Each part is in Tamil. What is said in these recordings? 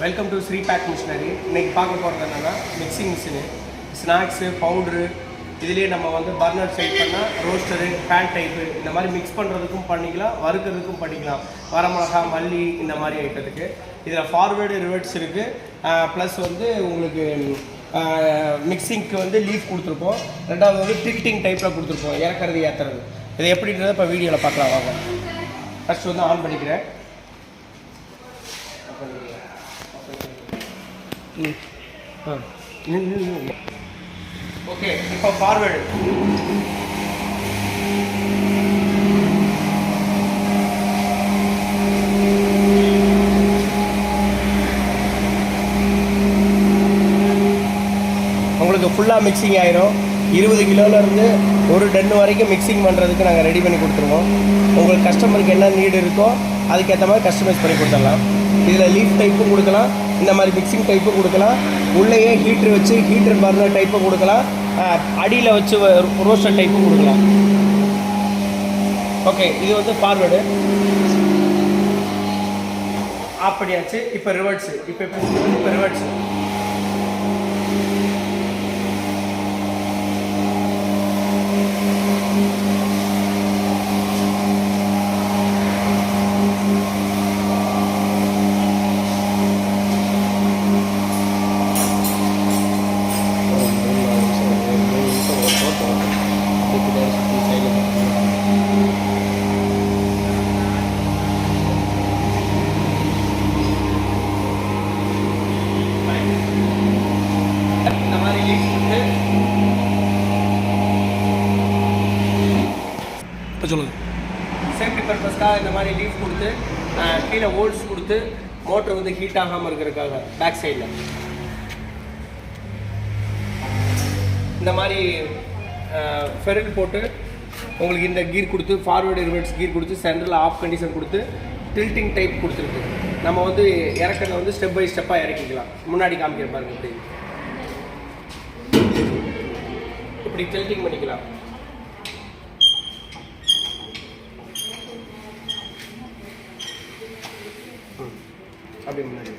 Welcome to Sri pack machinery. இன்றைக்கி பார்க்க போகிறது என்னென்னா மிக்சிங் மிஷினு, ஸ்நாக்ஸு, பவுட்ரு. இதுலேயே நம்ம வந்து பர்னர் சைட் பண்ணால் ரோஸ்டரு, பேன் டைப்பு இந்த மாதிரி மிக்ஸ் பண்ணுறதுக்கும் பண்ணிக்கலாம், வறுக்கிறதுக்கும் பண்ணிக்கலாம். வரமிளகா, மல்லி இந்த மாதிரி ஐட்டத்துக்கு. இதில் ஃபார்வேர்டு ரிவர்ட்ஸ் இருக்குது. ப்ளஸ் வந்து உங்களுக்கு மிக்சிங்க்கு வந்து லீஃப் கொடுத்துருப்போம். ரெண்டாவது வந்து டில்ட்டிங் டைப்பில் கொடுத்துருப்போம், இறக்குறது ஏற்றுறது. இது எப்படின்றத இப்போ வீடியோவில் பார்க்கலாம் வாங்க. ஃபஸ்ட் வந்து ஆன் பண்ணிக்கிறேன். ஓகே, இப்போ ஃபார்வேர்டு. உங்களுக்கு ஃபுல்லாக மிக்சிங் ஆயிரும். 20 கிலோலேருந்து 1 டன் வரைக்கும் மிக்சிங் பண்ணுறதுக்கு நாங்கள் ரெடி பண்ணி கொடுத்துருவோம். உங்களுக்கு கஸ்டமருக்கு என்ன நீடு இருக்கோ அதுக்கேற்ற மாதிரி கஸ்டமைஸ் பண்ணி கொடுத்துடலாம். இதில் லீஃப் டைப்பும் கொடுக்கலாம், இந்த மாதிரி மிக்சிங் டைப்பும் கொடுக்கலாம். உள்ளேயே ஹீட்ரு வச்சு ஹீட்ரு பர்னர் டைப்பும் கொடுக்கலாம், அடியில் வச்சு ரோஸ்டர் டைப்பும் கொடுக்கலாம். ஓகே, இது வந்து ஃபார்வேர்டு ஆஃப் பண்ணியாச்சு. இப்போ ரிவர்ட்ஸு. இப்போ ரிவர்ட்ஸு. சொல்லுங்கள். சேஃப்டி பர்பஸ்க்காக இந்த மாதிரி லீஃப் கொடுத்து கீழே ஹோல்ஸ் கொடுத்து மோட்டர் வந்து ஹீட் ஆகாமல் இருக்கிறதுக்காக பேக் சைடில் இந்த மாதிரி ஃபெரல் போட்டு உங்களுக்கு இந்த கீர் கொடுத்து ஃபார்வேர்டு ரிவர்ஸ் கீர் கொடுத்து சென்டரில் ஆஃப் கண்டிஷன் கொடுத்து டில்ட்டிங் டைப் கொடுத்துருக்கு. நம்ம வந்து இறக்கிறத வந்து ஸ்டெப் பை ஸ்டெப்பாக இறக்கிக்கலாம். முன்னாடி காமிக்கிற பாருங்க, இப்படி டில்ட்டிங் பண்ணிக்கலாம். அப்படி முன்னாடி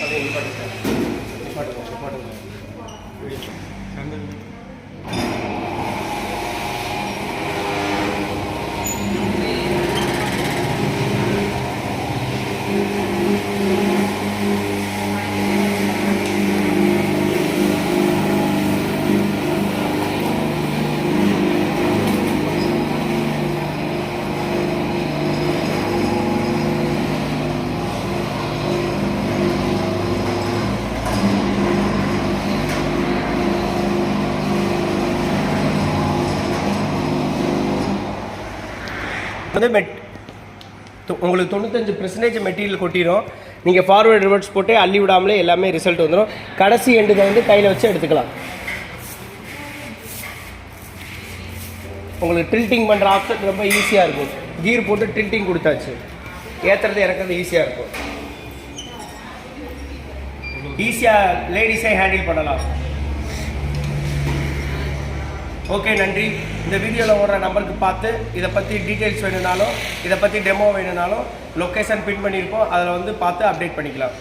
அதே நிப்பாட்டுங்க. வந்து உங்களுக்கு 95% மெட்டீரியல் கொட்டிடும். நீங்கள் ஃபார்வேர்டு ரிவர்ட்ஸ் போட்டு அள்ளி விடாமலே எல்லாமே ரிசல்ட் வந்துடும். கடைசி எண்டுக்கு வந்து கையில் வச்சு எடுத்துக்கலாம். உங்களுக்கு டில்ட்டிங் பண்ணுற ஆப்ஷன் ரொம்ப ஈஸியாக இருக்கும். கீர் போட்டு டில்ட்டிங் கொடுத்தாச்சு, ஏற்றுறது இறக்குறது ஈஸியாக இருக்கும். ஈஸியாக லேடிஸே ஹேண்டில் பண்ணலாம். ஓகே, நன்றி. இந்த வீடியோவில் ஓடுற நம்பருக்கு பார்த்து இதை பற்றி டீட்டெயில்ஸ் வேணும்னாலும், இதை பற்றி டெமோ வேணும்னாலும் லொக்கேஷன் பின் பண்ணியிருப்போம், அதில் வந்து பார்த்து அப்டேட் பண்ணிக்கலாம்.